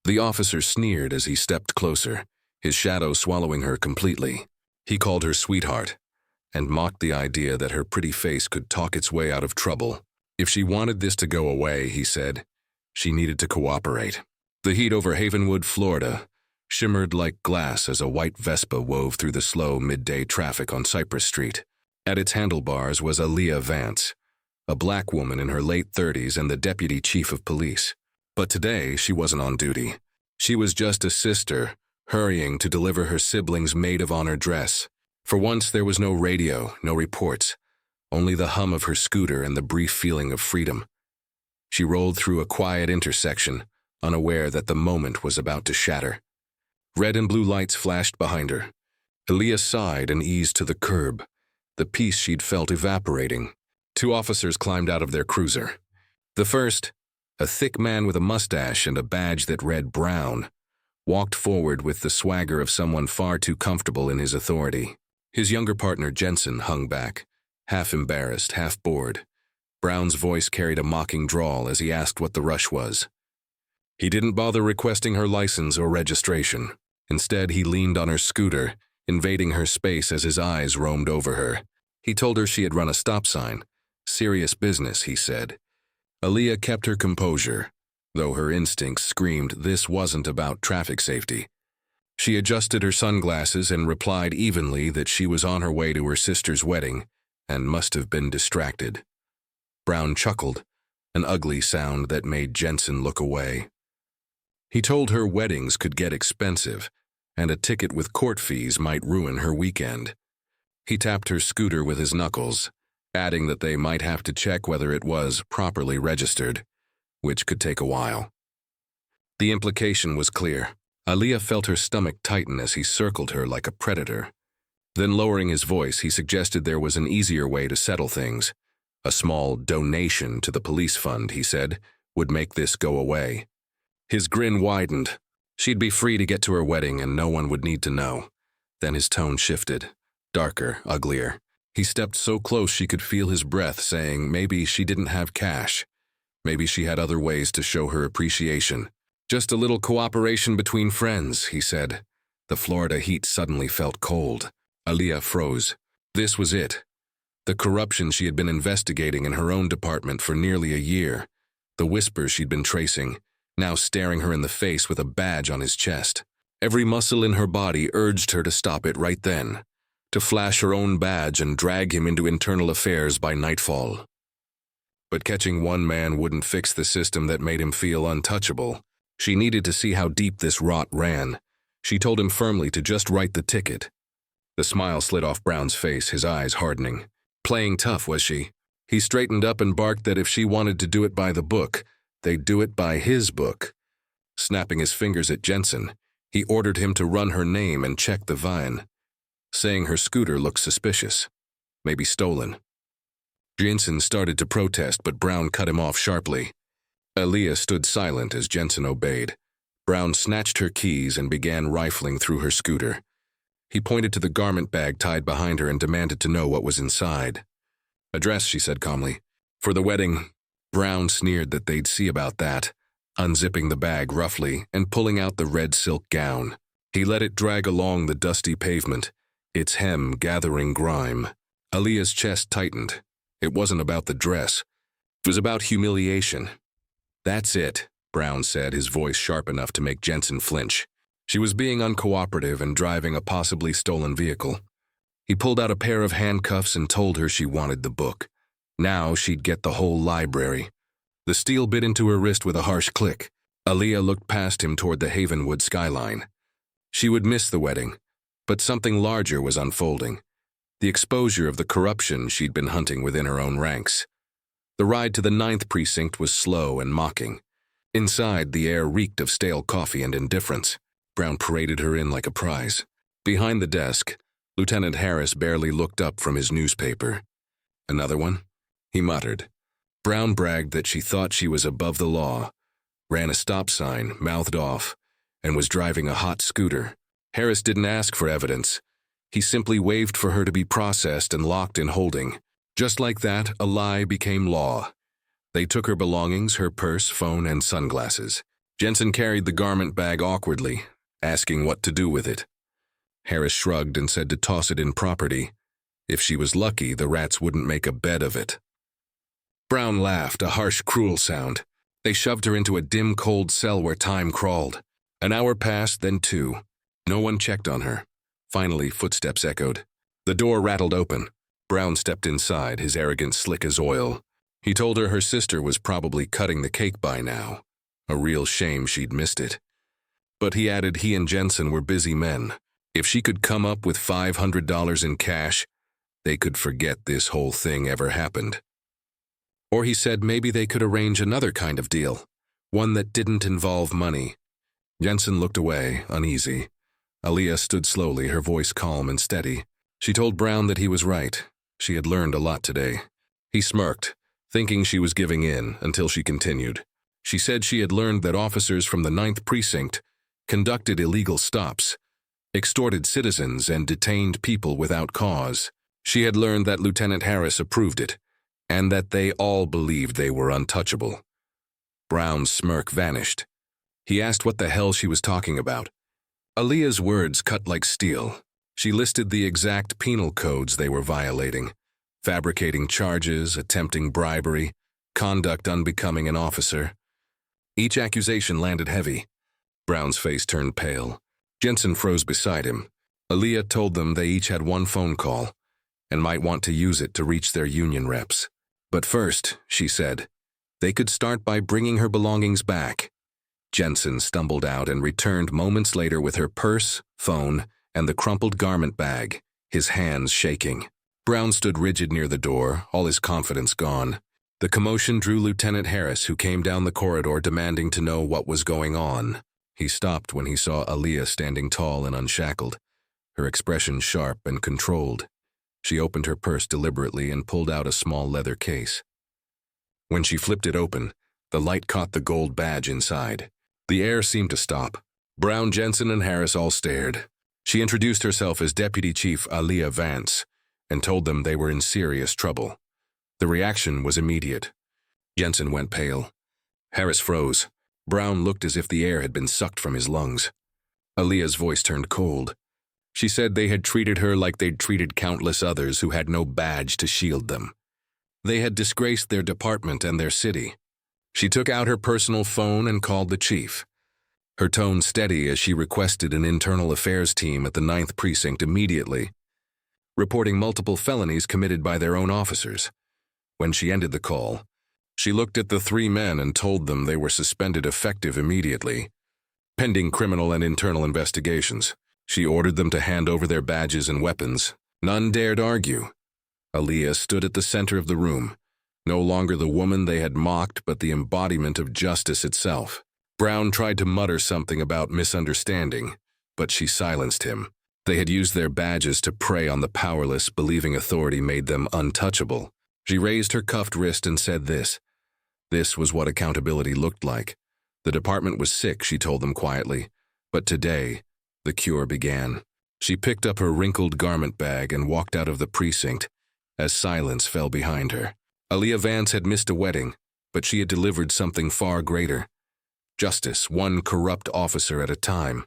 The officer sneered as he stepped closer, his shadow swallowing her completely. He called her sweetheart, and mocked the idea that her pretty face could talk its way out of trouble. If she wanted this to go away, he said, she needed to cooperate. The heat over Havenwood, Florida, shimmered like glass as a white Vespa wove through the slow midday traffic on Cypress Street. At its handlebars was Aaliyah Vance, a black woman in her late 30s and the deputy chief of police. But today, she wasn't on duty. She was just a sister, hurrying to deliver her sibling's maid of honor dress. For once, there was no radio, no reports, only the hum of her scooter and the brief feeling of freedom. She rolled through a quiet intersection, unaware that the moment was about to shatter. Red and blue lights flashed behind her. Aaliyah sighed and eased to the curb, the peace she'd felt evaporating. Two officers climbed out of their cruiser. The first, a thick man with a mustache and a badge that read Brown, walked forward with the swagger of someone far too comfortable in his authority. His younger partner, Jensen, hung back, half embarrassed, half bored. Brown's voice carried a mocking drawl as he asked what the rush was. He didn't bother requesting her license or registration. Instead, he leaned on her scooter, invading her space as his eyes roamed over her. He told her she had run a stop sign. Serious business, he said. Aaliyah kept her composure, though her instincts screamed this wasn't about traffic safety. She adjusted her sunglasses and replied evenly that she was on her way to her sister's wedding and must have been distracted. Brown chuckled, an ugly sound that made Jensen look away. He told her weddings could get expensive, and a ticket with court fees might ruin her weekend. He tapped her scooter with his knuckles, adding that they might have to check whether it was properly registered, which could take a while. The implication was clear. Aaliyah felt her stomach tighten as he circled her like a predator. Then, lowering his voice, he suggested there was an easier way to settle things. A small donation to the police fund, he said, would make this go away. His grin widened. She'd be free to get to her wedding and no one would need to know. Then his tone shifted, darker, uglier. He stepped so close she could feel his breath, saying maybe she didn't have cash. Maybe she had other ways to show her appreciation. Just a little cooperation between friends, he said. The Florida heat suddenly felt cold. Aaliyah froze. This was it. The corruption she had been investigating in her own department for nearly a year. The whispers she'd been tracing, now staring her in the face with a badge on his chest. Every muscle in her body urged her to stop it right then, to flash her own badge and drag him into internal affairs by nightfall. But catching one man wouldn't fix the system that made him feel untouchable. She needed to see how deep this rot ran. She told him firmly to just write the ticket. The smile slid off Brown's face, his eyes hardening. Playing tough, was she? He straightened up and barked that if she wanted to do it by the book, they'd do it by his book. Snapping his fingers at Jensen, he ordered him to run her name and check the vine, saying her scooter looked suspicious, maybe stolen. Jensen started to protest, but Brown cut him off sharply. Aaliyah stood silent as Jensen obeyed. Brown snatched her keys and began rifling through her scooter. He pointed to the garment bag tied behind her and demanded to know what was inside. "A dress," she said calmly. "For the wedding." Brown sneered that they'd see about that, unzipping the bag roughly and pulling out the red silk gown. He let it drag along the dusty pavement, its hem gathering grime. Aaliyah's chest tightened. It wasn't about the dress. It was about humiliation. "That's it," Brown said, his voice sharp enough to make Jensen flinch. She was being uncooperative and driving a possibly stolen vehicle. He pulled out a pair of handcuffs and told her she wanted the book. Now she'd get the whole library. The steel bit into her wrist with a harsh click. Aaliyah looked past him toward the Havenwood skyline. She would miss the wedding, but something larger was unfolding. The exposure of the corruption she'd been hunting within her own ranks. The ride to the 9th precinct was slow and mocking. Inside, the air reeked of stale coffee and indifference. Brown paraded her in like a prize. Behind the desk, Lieutenant Harris barely looked up from his newspaper. "Another one?" he muttered. Brown bragged that she thought she was above the law, ran a stop sign, mouthed off, and was driving a hot scooter. Harris didn't ask for evidence. He simply waved for her to be processed and locked in holding. Just like that, a lie became law. They took her belongings, her purse, phone, and sunglasses. Jensen carried the garment bag awkwardly, asking what to do with it. Harris shrugged and said to toss it in property. If she was lucky, the rats wouldn't make a bed of it. Brown laughed, a harsh, cruel sound. They shoved her into a dim, cold cell where time crawled. An hour passed, then 2. No one checked on her. Finally, footsteps echoed. The door rattled open. Brown stepped inside, his arrogance slick as oil. He told her sister was probably cutting the cake by now. A real shame she'd missed it. But he added he and Jensen were busy men. If she could come up with $500 in cash, they could forget this whole thing ever happened. Or he said maybe they could arrange another kind of deal, one that didn't involve money. Jensen looked away, uneasy. Aaliyah stood slowly, her voice calm and steady. She told Brown that he was right. She had learned a lot today. He smirked, thinking she was giving in, until she continued. She said she had learned that officers from the 9th Precinct conducted illegal stops, extorted citizens, and detained people without cause. She had learned that Lieutenant Harris approved it, and that they all believed they were untouchable. Brown's smirk vanished. He asked what the hell she was talking about. Aaliyah's words cut like steel. She listed the exact penal codes they were violating: fabricating charges, attempting bribery, conduct unbecoming an officer. Each accusation landed heavy. Brown's face turned pale. Jensen froze beside him. Aaliyah told them they each had one phone call and might want to use it to reach their union reps. But first, she said, they could start by bringing her belongings back. Jensen stumbled out and returned moments later with her purse, phone, and the crumpled garment bag, his hands shaking. Brown stood rigid near the door, all his confidence gone. The commotion drew Lieutenant Harris, who came down the corridor demanding to know what was going on. He stopped when he saw Aaliyah standing tall and unshackled, her expression sharp and controlled. She opened her purse deliberately and pulled out a small leather case. When she flipped it open, the light caught the gold badge inside. The air seemed to stop. Brown, Jensen, and Harris all stared. She introduced herself as Deputy Chief Aaliyah Vance and told them they were in serious trouble. The reaction was immediate. Jensen went pale. Harris froze. Brown looked as if the air had been sucked from his lungs. Aaliyah's voice turned cold. She said they had treated her like they'd treated countless others who had no badge to shield them. They had disgraced their department and their city. She took out her personal phone and called the chief. Her tone steady as she requested an internal affairs team at the 9th Precinct immediately, reporting multiple felonies committed by their own officers. When she ended the call, she looked at the 3 men and told them they were suspended effective immediately, pending criminal and internal investigations. She ordered them to hand over their badges and weapons. None dared argue. Aaliyah stood at the center of the room, no longer the woman they had mocked, but the embodiment of justice itself. Brown tried to mutter something about misunderstanding, but she silenced him. They had used their badges to prey on the powerless, believing authority made them untouchable. She raised her cuffed wrist and said this. This was what accountability looked like. The department was sick, she told them quietly, but today, the cure began. She picked up her wrinkled garment bag and walked out of the precinct as silence fell behind her. Aaliyah Vance had missed a wedding, but she had delivered something far greater. Justice, one corrupt officer at a time.